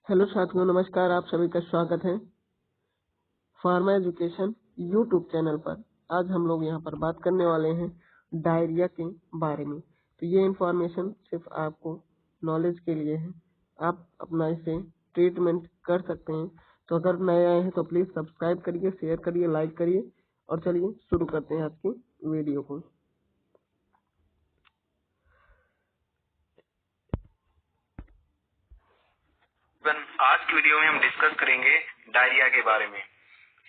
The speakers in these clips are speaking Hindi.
हेलो साथियों, नमस्कार। आप सभी का स्वागत है फार्मा एजुकेशन यूट्यूब चैनल पर। आज हम लोग यहाँ पर बात करने वाले हैं डायरिया के बारे में। तो ये इंफॉर्मेशन सिर्फ आपको नॉलेज के लिए है, आप अपना इसे ट्रीटमेंट कर सकते हैं। तो अगर नए आए हैं तो प्लीज़ सब्सक्राइब करिए, शेयर करिए, लाइक करिए। और चलिए शुरू करते हैं आज की वीडियो को। आज की वीडियो में हम डिस्कस करेंगे डायरिया के बारे में।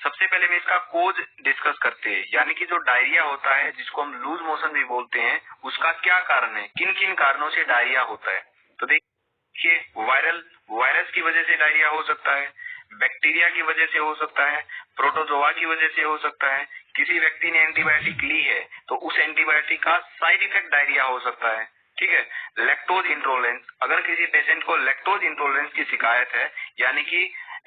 सबसे पहले में इसका कोज डिस्कस करते हैं, यानी कि जो डायरिया होता है जिसको हम लूज मोशन भी बोलते हैं, उसका क्या कारण है, किन किन कारणों से डायरिया होता है। तो देखिए, वायरस की वजह से डायरिया हो सकता है, बैक्टीरिया की वजह से हो सकता है, प्रोटोजोआ की वजह से हो सकता है, किसी व्यक्ति ने एंटीबायोटिक ली है तो उस एंटीबायोटिक का साइड इफेक्ट डायरिया हो सकता है। ठीक है। लैक्टोज इंटॉलरेंस, अगर किसी पेशेंट को लैक्टोज इंटॉलरेंस की शिकायत है, यानी कि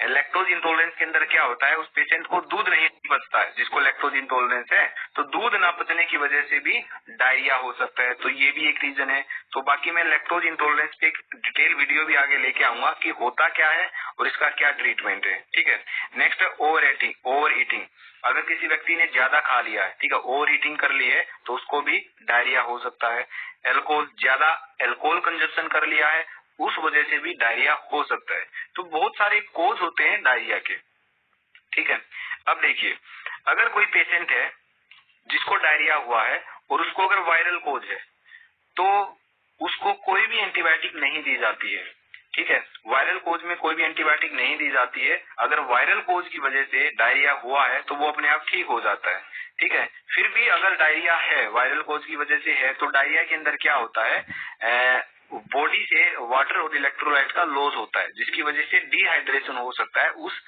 लैक्टोज इंटॉलरेंस के अंदर क्या होता है, उस पेशेंट को दूध नहीं पचता है, जिसको लैक्टोज इंटॉलरेंस है, तो दूध ना पचने की वजह से भी डायरिया हो सकता है। तो ये भी एक रीजन है। तो बाकी मैं लैक्टोज इंटॉलरेंस पे एक डिटेल वीडियो भी आगे लेके आऊंगा कि होता क्या है और इसका क्या ट्रीटमेंट है। ठीक है। नेक्स्ट है ओवर ईटिंग। अगर किसी व्यक्ति ने ज्यादा खा लिया है, ठीक है, ओवर ईटिंग कर ली है, तो उसको भी डायरिया हो सकता है। ज्यादा अल्कोहल कंजप्शन कर लिया है, उस वजह से भी डायरिया हो सकता है। तो बहुत सारे कोज होते हैं डायरिया के। ठीक है। अब देखिए, अगर कोई पेशेंट है जिसको डायरिया हुआ है और उसको अगर वायरल कोज है, तो उसको कोई भी एंटीबायोटिक नहीं दी जाती है। ठीक है। वायरल कोज में कोई भी एंटीबायोटिक नहीं दी जाती है। अगर वायरल कोज की वजह से डायरिया हुआ है तो वो अपने आप ठीक हो जाता है। ठीक है। फिर भी अगर डायरिया है, वायरल कोज की वजह से है, तो डायरिया के अंदर क्या होता है, बॉडी से वाटर और इलेक्ट्रोलाइट का लॉस होता है, जिसकी वजह से डिहाइड्रेशन हो सकता है उस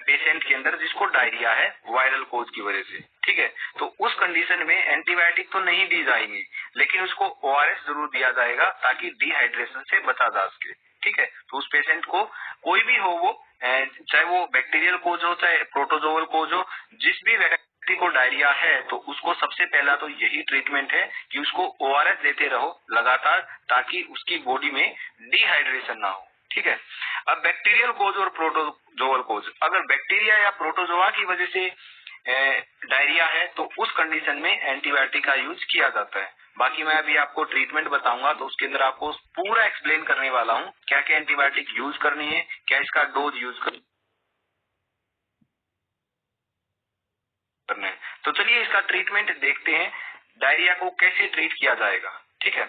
पेशेंट के अंदर जिसको डायरिया है वायरल कोज की वजह से। ठीक है। तो उस कंडीशन में एंटीबायोटिक तो नहीं दी जाएगी, लेकिन उसको ओआरएस जरूर दिया जाएगा ताकि डिहाइड्रेशन से बचा जा सके। ठीक है। तो उस पेशेंट को कोई भी हो, वो चाहे वो बैक्टीरियल कोज हो चाहे प्रोटोजोअल कोज हो, जिस भी व्यक्ति को डायरिया है, तो उसको सबसे पहला तो यही ट्रीटमेंट है कि उसको ओआरएस देते रहो लगातार, ताकि उसकी बॉडी में डिहाइड्रेशन ना हो। ठीक है। अब बैक्टीरियल कोज और प्रोटोजोअल कोज, अगर बैक्टीरिया या प्रोटोजोआ की वजह से डायरिया है, तो उस कंडीशन में एंटीबायोटिक का यूज किया जाता है। बाकी मैं अभी आपको ट्रीटमेंट बताऊंगा, तो उसके अंदर आपको पूरा एक्सप्लेन करने वाला हूँ क्या क्या एंटीबायोटिक यूज करनी है, क्या इसका डोज यूज करना है। तो चलिए इसका ट्रीटमेंट देखते हैं, डायरिया को कैसे ट्रीट किया जाएगा। ठीक है।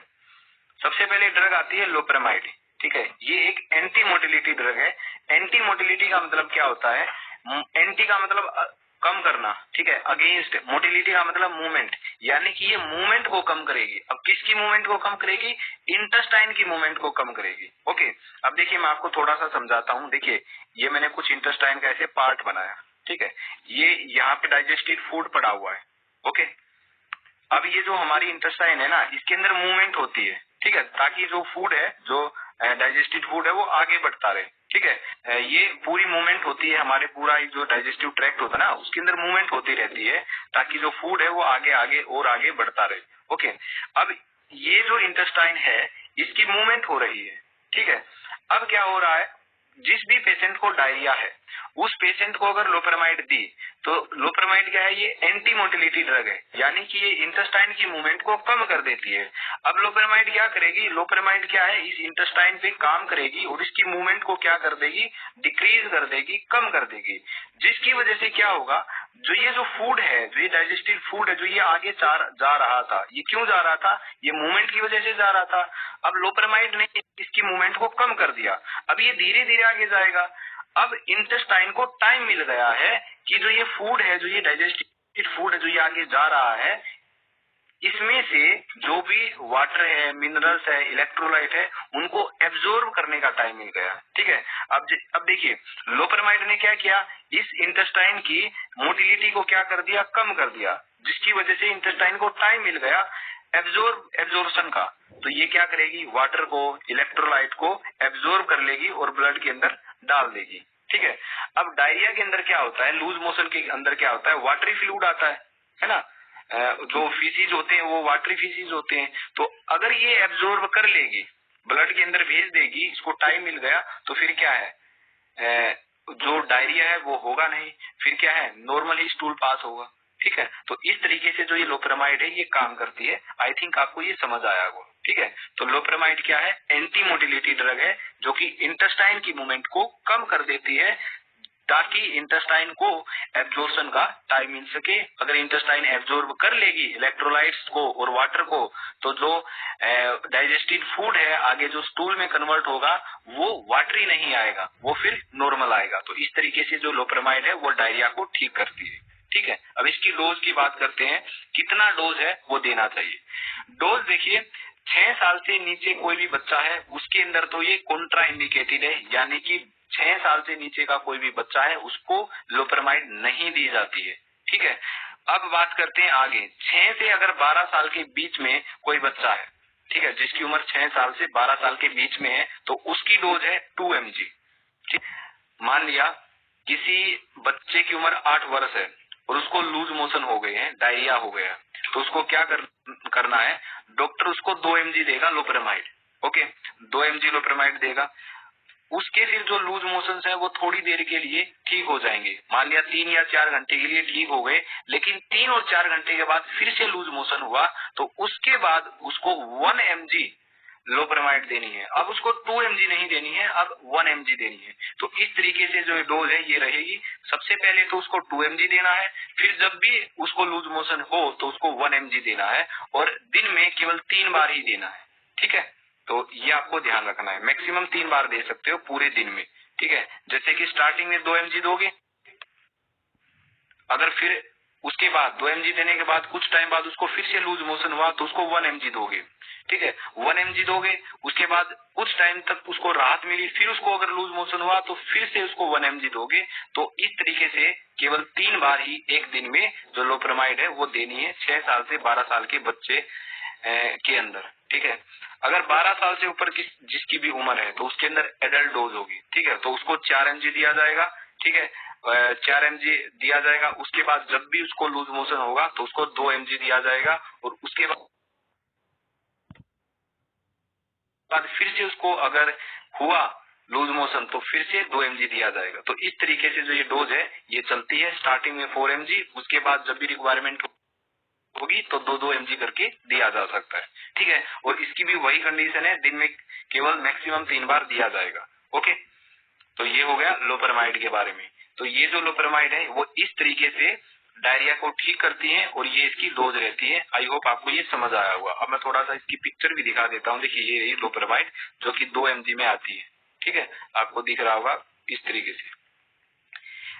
सबसे पहले ड्रग आती है लोपेरामाइड। ठीक है। ये एक एंटी मोटिलिटी ड्रग है। एंटी मोटिलिटी का मतलब क्या होता है, एंटी का मतलब कम करना, ठीक है, अगेंस्ट, मोटिलिटी का मतलब मूवमेंट, यानी कि ये मूवमेंट को कम करेगी। अब किसकी मूवमेंट को कम करेगी, इंटेस्टाइन की मूवमेंट को कम करेगी। ओके। अब देखिए, मैं आपको थोड़ा सा समझाता हूँ। देखिए, ये मैंने कुछ इंटेस्टाइन का ऐसे पार्ट बनाया। ठीक है। ये यहाँ पे डाइजेस्टिव फूड पड़ा हुआ है। ओके। अब ये जो हमारी इंटेस्टाइन है ना, इसके अंदर मूवमेंट होती है। ठीक है। ताकि जो फूड है, जो डाइजेस्टिव फूड है, वो आगे बढ़ता रहे। ठीक है। ये पूरी मूवमेंट होती है, हमारे पूरा जो डाइजेस्टिव ट्रैक्ट होता है ना, उसके अंदर मूवमेंट होती रहती है, ताकि जो फूड है वो आगे आगे और आगे बढ़ता रहे। ओके। अब ये जो इंटेस्टाइन है, इसकी मूवमेंट हो रही है। ठीक है। अब क्या हो रहा है, जिस भी पेशेंट को डायरिया है, उस पेशेंट को अगर लोपेरामाइड दी, तो लोपेरामाइड क्या है, ये एंटी मोटिलिटी ड्रग है, यानी कि ये इंटेस्टाइन की मूवमेंट को कम कर देती है। अब लोपेरामाइड क्या करेगी, लोपेरामाइड क्या है, इस इंटेस्टाइन पे काम करेगी और इसकी मूवमेंट को क्या कर देगी, डिक्रीज कर देगी, कम कर देगी। जिसकी वजह से क्या होगा, जो फूड है, जो ये डाइजेस्टिव फूड है, जो ये आगे जा रहा था, ये क्यों जा रहा था, ये मूवमेंट की वजह से जा रहा था। अब लोपेरामाइड ने इसकी मूवमेंट को कम कर दिया, अब ये धीरे धीरे आगे जाएगा। अब इंटेस्टाइन को टाइम मिल गया है कि जो ये फूड है, जो ये डाइजेस्टिव फूड है, जो ये आगे जा रहा है, इसमें से जो भी वाटर है, मिनरल्स है, इलेक्ट्रोलाइट है, उनको एब्जॉर्ब करने का टाइम मिल गया। ठीक है। अब देखिए, लोपेरामाइड ने क्या किया, इस इंटेस्टाइन की मोटिलिटी को क्या कर दिया, कम कर दिया, जिसकी वजह से इंटेस्टाइन को टाइम मिल गया एब्जॉर्प्शन का। तो ये क्या करेगी, वाटर को, इलेक्ट्रोलाइट को एब्जॉर्ब कर लेगी और ब्लड के अंदर डाल देगी। ठीक है। अब डायरिया के अंदर क्या होता है, लूज मोशन के अंदर क्या होता है, वाटरी फ्लूइड आता है ना, जो फीसीज होते हैं वो वाटरी फीसीज होते हैं। तो अगर ये एब्जॉर्ब कर लेगी, ब्लड के अंदर भेज देगी, इसको टाइम मिल गया, तो फिर क्या है, जो डायरिया है वो होगा नहीं, फिर क्या है, नॉर्मली स्टूल पास होगा। ठीक है, तो इस तरीके से जो ये लोपेरामाइड है ये काम करती है। आई थिंक आपको ये समझ आया होगा। ठीक है, तो लोपेरामाइड क्या है, एंटी मोटिलिटी ड्रग है जो कि इंटेस्टाइन की मूवमेंट को कम कर देती है ताकि इंटेस्टाइन को एब्जॉर्प्शन का टाइम मिल सके। अगर इंटेस्टाइन एब्जॉर्ब कर लेगी इलेक्ट्रोलाइट्स को और वाटर को, तो जो डाइजेस्टेड फूड है आगे जो स्टूल में कन्वर्ट होगा वो वाटरी नहीं आएगा, वो फिर नॉर्मल आएगा। तो इस तरीके से जो लोपेरामाइड है वो डायरिया को ठीक करती है। ठीक है, अब इसकी डोज की बात करते हैं, कितना डोज है वो देना चाहिए। डोज देखिए, 6 साल से नीचे कोई भी बच्चा है उसके अंदर तो ये कॉन्ट्रा इंडिकेटेड है, यानी कि 6 साल से नीचे का कोई भी बच्चा है उसको लोपेरामाइड नहीं दी जाती है। ठीक है, अब बात करते हैं आगे, 6 से अगर 12 साल के बीच में कोई बच्चा है, ठीक है, जिसकी उम्र 6 साल से 12 साल के बीच में है, तो उसकी डोज है 2 mg। ठीक, मान लिया किसी बच्चे की उम्र 8 वर्ष है और उसको लूज मोशन हो गए हैं, डायरिया हो गया, तो उसको क्या करना है, डॉक्टर उसको 2 mg देगा लोपेरामाइड। ओके, 2 mg लोपेरामाइड देगा। उसके फिर जो लूज मोशंस है वो थोड़ी देर के लिए ठीक हो जाएंगे, मान लिया 3 या 4 घंटे के लिए ठीक हो गए, लेकिन 3 और 4 घंटे के बाद फिर से लूज मोशन हुआ, तो उसके बाद उसको 1 mg लोपेरामाइड देनी है। अब उसको 2 mg नहीं देनी है, अब 1 mg देनी है। तो इस तरीके से जो डोज है ये रहेगी। सबसे पहले तो उसको 2 mg देना है, फिर जब भी उसको लूज मोशन हो तो उसको 1 mg देना है, और दिन में केवल 3 बार ही देना है। ठीक है, तो ये आपको ध्यान रखना है, मैक्सिमम 3 बार दे सकते हो पूरे दिन में। ठीक है, जैसे कि स्टार्टिंग में 2 mg दोगे, अगर फिर उसके बाद 2 mg देने के बाद कुछ टाइम बाद उसको फिर से लूज मोशन हुआ तो उसको 1 mg दोगे। ठीक है, 1 mg दोगे, उसके बाद कुछ टाइम तक उसको राहत मिली, फिर उसको अगर लूज मोशन हुआ तो फिर से उसको 1 mg दोगे। तो इस तरीके से केवल 3 बार ही एक दिन में जो लोपेरामाइड है वो देनी है 6 साल से 12 साल के बच्चे के अंदर। ठीक है, अगर 12 साल से ऊपर जिसकी भी उम्र है तो उसके अंदर एडल्ट डोज होगी। ठीक है, तो उसको 4 mg दिया जाएगा। ठीक है, 4 mg दिया जाएगा। उसके बाद जब भी उसको लूज मोशन होगा तो उसको 2 mg दिया जाएगा, और उसके बाद फिर से उसको अगर हुआ लूज मोशन तो फिर से 2 mg दिया जाएगा। तो इस तरीके से जो ये डोज है ये चलती है, स्टार्टिंग में 4 mg, उसके बाद जब भी रिक्वायरमेंट होगी तो 2-2 mg करके दिया जा सकता है। ठीक है, और इसकी भी वही कंडीशन है, दिन में केवल मैक्सिमम 3 बार दिया जाएगा। ओके, तो ये हो गया लोपेरामाइड के बारे में। तो ये जो लोपेरामाइड है वो इस तरीके से डायरिया को ठीक करती है और ये इसकी डोज रहती है। आई होप आपको ये समझ आया होगा। अब मैं थोड़ा सा इसकी पिक्चर भी दिखा देता हूँ। देखिए ये रही लोपेरामाइड जो कि 2 mg में आती है। ठीक है, आपको दिख रहा होगा इस तरीके से।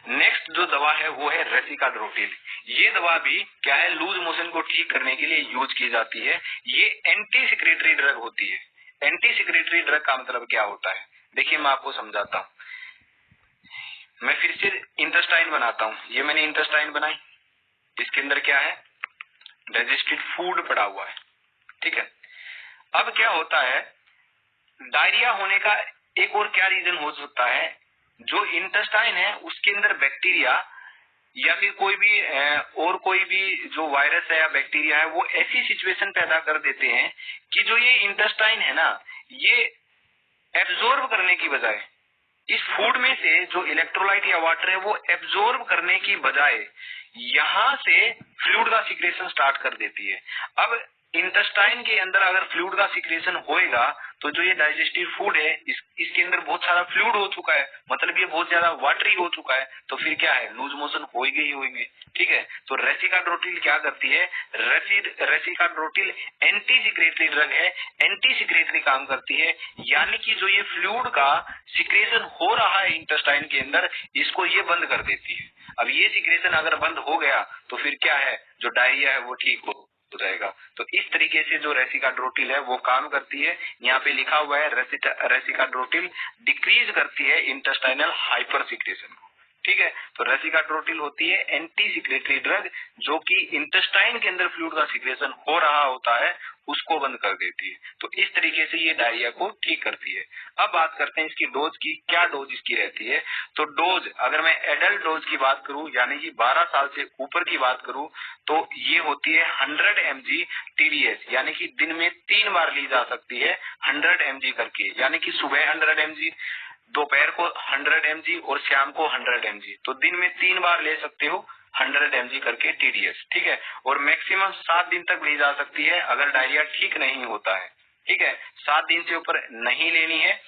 नेक्स्ट जो दवा है वो है रेसिकाड्रोटिल। ये दवा भी क्या है, लूज मोशन को ठीक करने के लिए यूज की जाती है। ये एंटी सिक्रेटरी ड्रग होती है। एंटी सिक्रेटरी ड्रग का मतलब क्या होता है, देखिए मैं आपको समझाता हूँ। मैं फिर से इंटेस्टाइन बनाता हूँ। ये मैंने इंटेस्टाइन बनाई, इसके अंदर क्या है, डाइजेस्टेड फूड पड़ा हुआ है। ठीक है, अब क्या होता है, डायरिया होने का एक और क्या रीजन हो सकता है, जो इंटेस्टाइन है उसके अंदर बैक्टीरिया या फिर कोई भी और कोई भी जो वायरस है या बैक्टीरिया है वो ऐसी सिचुएशन पैदा कर देते हैं कि जो ये इंटेस्टाइन है ना, ये एब्जॉर्ब करने की बजाय इस फूड में से जो इलेक्ट्रोलाइट या वाटर है वो एब्जॉर्ब करने की बजाय यहाँ से फ्लूइड का सिक्रेशन स्टार्ट कर देती है। अब इंटेस्टाइन के अंदर अगर फ्लूइड का सिक्रेशन होएगा तो जो ये डाइजेस्टिव फूड है इसके अंदर बहुत सारा फ्लूइड हो चुका है, मतलब ये बहुत ज्यादा वाटरी हो चुका है, तो फिर क्या है, लूज मोशन होएंगे ही होएंगे। ठीक है, तो रेसिकाड्रोटिल क्या करती है, रेसिकाड्रोटिल एंटी सिक्रेटरी ड्रग है, एंटी सिक्रेटरी काम करती है, यानी कि जो ये फ्लूइड का सिक्रेशन हो रहा है इंटेस्टाइन के अंदर, इसको ये बंद कर देती है। अब ये सिक्रेशन अगर बंद हो गया तो फिर क्या है, जो डायरिया है वो ठीक हो जाएगा। तो इस तरीके से जो रेसिकाड्रोटिल है वो काम करती है। यहाँ पे लिखा हुआ है रेसिकाड्रोटिल डिक्रीज करती है इंटेस्टाइनल हाइपर सिक्रेशन को। ठीक है, तो रेसिकाड्रोटिल होती है एंटी सिक्रेटरी ड्रग जो कि इंटेस्टाइन के अंदर फ्लूइड का सिक्रेशन हो रहा होता है उसको बंद कर देती है। तो इस तरीके से ये डायरिया को ठीक करती है। अब बात करते हैं इसकी डोज की, क्या डोज इसकी रहती है। तो डोज अगर मैं एडल्ट डोज की बात करूं यानी कि 12 साल से ऊपर की बात करूं तो ये होती है 100 mg TDS, यानी कि दिन में 3 बार ली जा सकती है 100 mg करके, यानी कि सुबह 100 mg, दोपहर को 100 mg और शाम को 100 mg। तो दिन में 3 बार ले सकते हो 100 mg करके TDS, ठीक है। और मैक्सिमम 7 दिन तक ली जा सकती है अगर डायरिया ठीक नहीं होता है, ठीक है। 7 दिन से ऊपर नहीं लेनी है।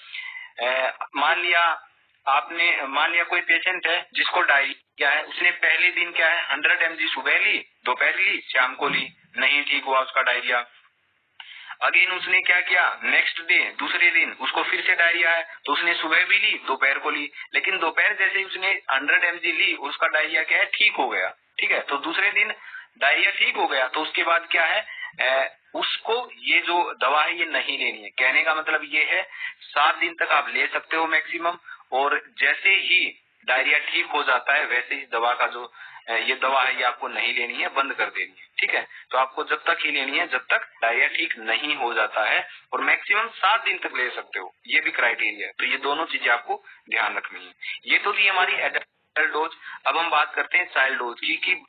मान लिया कोई पेशेंट है जिसको डायरिया है, उसने पहले दिन क्या है 100 mg सुबह ली, दोपहर ली, शाम को ली, नहीं ठीक हुआ उसका डायरिया। अगेन उसने क्या किया, नेक्स्ट डे दूसरे दिन उसको फिर से डायरिया है, तो उसने सुबह भी ली, दोपहर को ली, लेकिन दोपहर जैसे ही उसने 100 mg ली, उसका डायरिया क्या है, ठीक हो गया, ठीक है। तो दूसरे दिन डायरिया ठीक हो गया, तो उसके बाद क्या है, उसको ये जो दवा है ये नहीं लेनी है। कहने का मतलब ये है 7 दिन तक आप ले सकते हो मैक्सिमम, और जैसे ही डायरिया ठीक हो जाता है वैसे ही दवा का जो ये दवा है ये आपको नहीं लेनी है, बंद कर देनी है, ठीक है। तो आपको जब तक ही लेनी है जब तक डायरिया ठीक नहीं हो जाता है, और मैक्सिमम 7 दिन तक ले सकते हो, ये भी क्राइटेरिया है। तो ये दोनों चीजें आपको ध्यान रखनी है। ये तो थी हमारी एडल्ट डोज। अब हम बात करते हैं चाइल्ड डोज की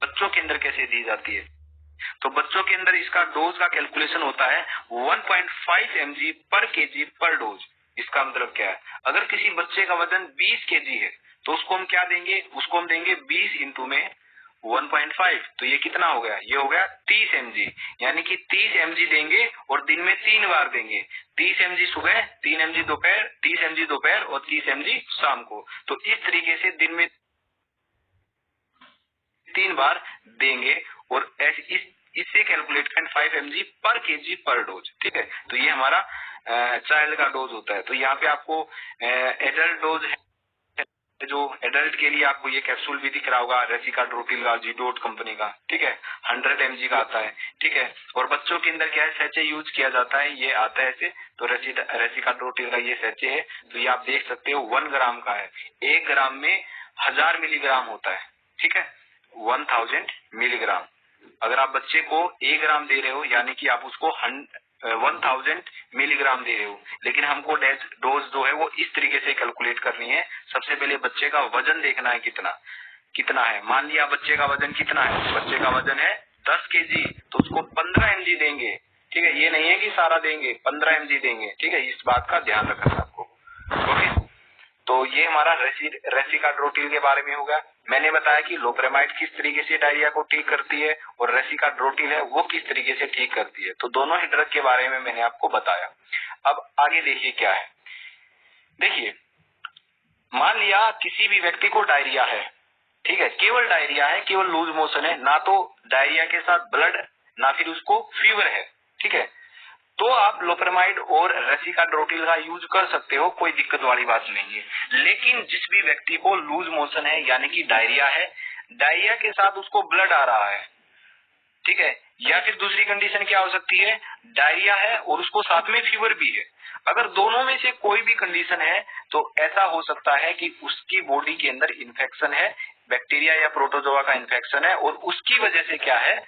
बच्चों के अंदर कैसे दी जाती है। तो बच्चों के अंदर इसका डोज का कैलकुलेशन होता है 1.5 mg पर kg पर डोज। इसका मतलब क्या है, अगर किसी बच्चे का वजन 20 kg है तो उसको हम क्या देंगे, उसको हम देंगे 20 इंटू में 1.5, तो ये कितना हो गया, ये हो गया 30 mg। यानी कि 30 mg देंगे और दिन में 3 बार देंगे, 30 mg सुबह, 3 mg दोपहर, 30 mg दोपहर और 30 mg शाम को। तो इस तरीके से दिन में 3 बार देंगे, और इससे कैलकुलेट करें 5 mg पर kg पर डोज, ठीक है। तो ये हमारा चाइल्ड का डोज होता है। तो यहाँ पे आपको एडल्ट डोज है, जो एडल्ट के लिए आपको ये कैप्सूल भी दिख रहा होगा, रेसिकाड्रोटिल का, जीडोट कंपनी का, ठीक है, 100 mg का आता है, ठीक है। और बच्चों के अंदर क्या है, सैचे यूज किया जाता है, ये आता है ऐसे, तो रेसिकाड्रोटिल का ये सैचे है। तो ये आप देख सकते हो 1 ग्राम का है, 1 ग्राम में 1000 मिलीग्राम होता है, ठीक है, 1000 मिलीग्राम। अगर आप बच्चे को 1 ग्राम दे रहे हो यानी कि आप उसको 1000 मिलीग्राम दे रहे हो, लेकिन हमको डोज जो है वो इस तरीके से कैलकुलेट करनी है। सबसे पहले बच्चे का वजन देखना है कितना है। मान लिया बच्चे का वजन कितना है, बच्चे का वजन है 10 kg, तो उसको 15 mg देंगे, ठीक है। ये नहीं है कि सारा देंगे, 15 mg देंगे, ठीक है। इस बात का ध्यान रखना है आपको, ओके। तो ये हमारा रेसिकाड्रोटिल के बारे में होगा। मैंने बताया कि लोपेरामाइड किस तरीके से डायरिया को ठीक करती है और रेसिकाड्रोटिल है वो किस तरीके से ठीक करती है। तो दोनों ही ड्रग के बारे में मैंने आपको बताया। अब आगे देखिए क्या है। देखिए, मान लिया किसी भी व्यक्ति को डायरिया है, ठीक है, केवल डायरिया है, केवल लूज मोशन है, ना तो डायरिया के साथ ब्लड, ना फिर उसको फीवर है, ठीक है। तो आप लोपेरामाइड और रेसिकाड्रोटिल का यूज कर सकते हो, कोई दिक्कत वाली बात नहीं है। लेकिन जिस भी व्यक्ति को लूज मोशन है यानी कि डायरिया है, डायरिया के साथ उसको ब्लड आ रहा है, ठीक है, या फिर दूसरी कंडीशन क्या हो सकती है, डायरिया है और उसको साथ में फीवर भी है। अगर दोनों में से कोई भी कंडीशन है तो ऐसा हो सकता है कि उसकी बॉडी के अंदर इन्फेक्शन है, बैक्टीरिया या प्रोटोजोआ का इन्फेक्शन है, और उसकी वजह से क्या है,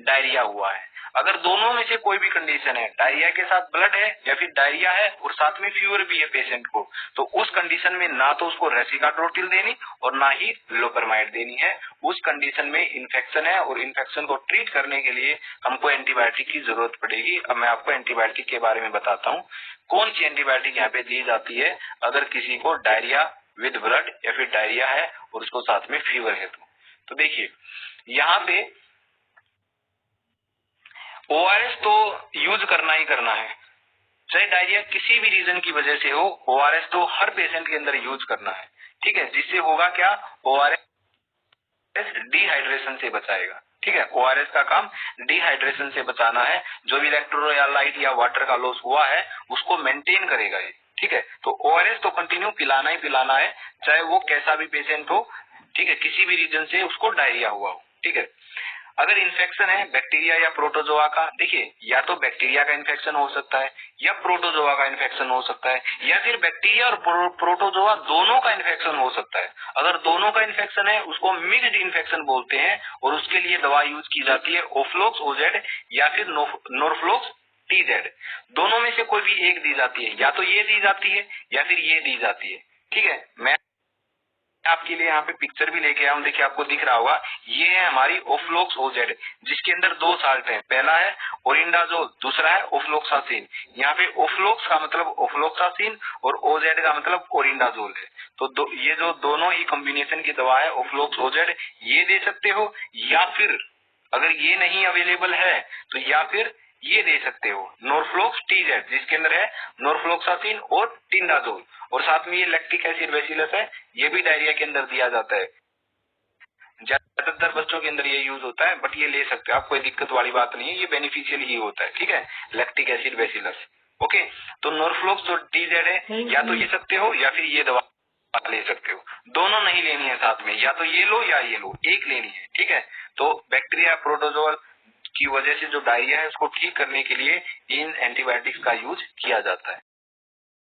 डायरिया हुआ है। अगर दोनों में से कोई भी कंडीशन है, डायरिया के साथ ब्लड है या फिर डायरिया है और साथ में फीवर भी है पेशेंट को, तो उस कंडीशन में ना तो उसको रेसिकाड्रोटिल देनी और ना ही लोपेरामाइड देनी है। उस कंडीशन में इन्फेक्शन है और इन्फेक्शन को ट्रीट करने के लिए हमको एंटीबायोटिक की जरूरत पड़ेगी। अब मैं आपको एंटीबायोटिक के बारे में बताता हूँ, कौन सी एंटीबायोटिक यहाँ पे दी जाती है अगर किसी को डायरिया विद ब्लड या फिर डायरिया है और उसको साथ में फीवर है। तो देखिए यहाँ पे ORS तो यूज करना ही करना है, चाहे डायरिया किसी भी रीजन की वजह से हो, ORS तो हर पेशेंट के अंदर यूज करना है, ठीक है। जिससे होगा क्या, ORS डिहाइड्रेशन से बचाएगा, ठीक है। ORS का काम डिहाइड्रेशन से बचाना है, जो भी इलेक्ट्रोलाइट या वाटर का लॉस हुआ है उसको मेंटेन करेगा ये, ठीक है। तो ORS तो कंटिन्यू पिलाना ही पिलाना है, चाहे वो कैसा भी पेशेंट हो, ठीक है, किसी भी रीजन से उसको डायरिया हुआ हो, ठीक है। अगर इन्फेक्शन है बैक्टीरिया या प्रोटोजोआ का, देखिए या तो बैक्टीरिया का इन्फेक्शन हो सकता है या प्रोटोजोआ का इन्फेक्शन हो सकता है या फिर बैक्टीरिया और प्रोटोजोआ दोनों का इन्फेक्शन हो सकता है। अगर दोनों का इन्फेक्शन है उसको मिक्स्ड इन्फेक्शन बोलते हैं और उसके लिए दवा यूज की जाती है ओफ्लोक्स ओजेड या फिर नोरफ्लोक्स टीजेड। दोनों में से कोई भी एक दी जाती है, या तो ये दी जाती है या फिर ये दी जाती है। ठीक है, मैं आपके लिए यहाँ पे पिक्चर भी लेके आया हूँ, देखिए आपको दिख रहा होगा, ये है हमारी ओफ्लोक्स ओजेड जिसके अंदर 2 साल्ट हैं, पहला है ओरिंडाजोल, दूसरा है ओफ्लोक्सासिन। यहाँ पे ओफ्लोक्स का मतलब ओफ्लोक्सासिन और ओजेड का मतलब ओरिंडाजोल है। तो ये जो दोनों ही कॉम्बिनेशन की दवा है ओफ्लोक्स ओजेड, ये दे सकते हो, या फिर अगर ये नहीं अवेलेबल है तो या फिर ये दे सकते हो नोरफ्लोक्स टीजेड जिसके अंदर है नोरफ्लोक्सासिन और टिंडाजोल, और साथ में ये लैक्टिक एसिड बेसिलस है, ये भी डायरिया के अंदर दिया जाता है। ज्यादातर बच्चों के अंदर ये यूज होता है, बट ये ले सकते हो आप, कोई दिक्कत वाली बात नहीं है, ये बेनिफिशियल ही होता है। ठीक है, लैक्टिक एसिड बेसिलस। ओके, तो नोरफ्लोक्स और टीजेड है, या तो ये सकते हो या फिर ये दवा ले सकते हो, दोनों नहीं लेनी है साथ में, या तो ये लो या ये लो, एक लेनी है। ठीक है, तो बैक्टीरिया प्रोटोजोआ की वजह से जो डायरिया है उसको ठीक करने के लिए इन एंटीबायोटिक्स का यूज किया जाता है।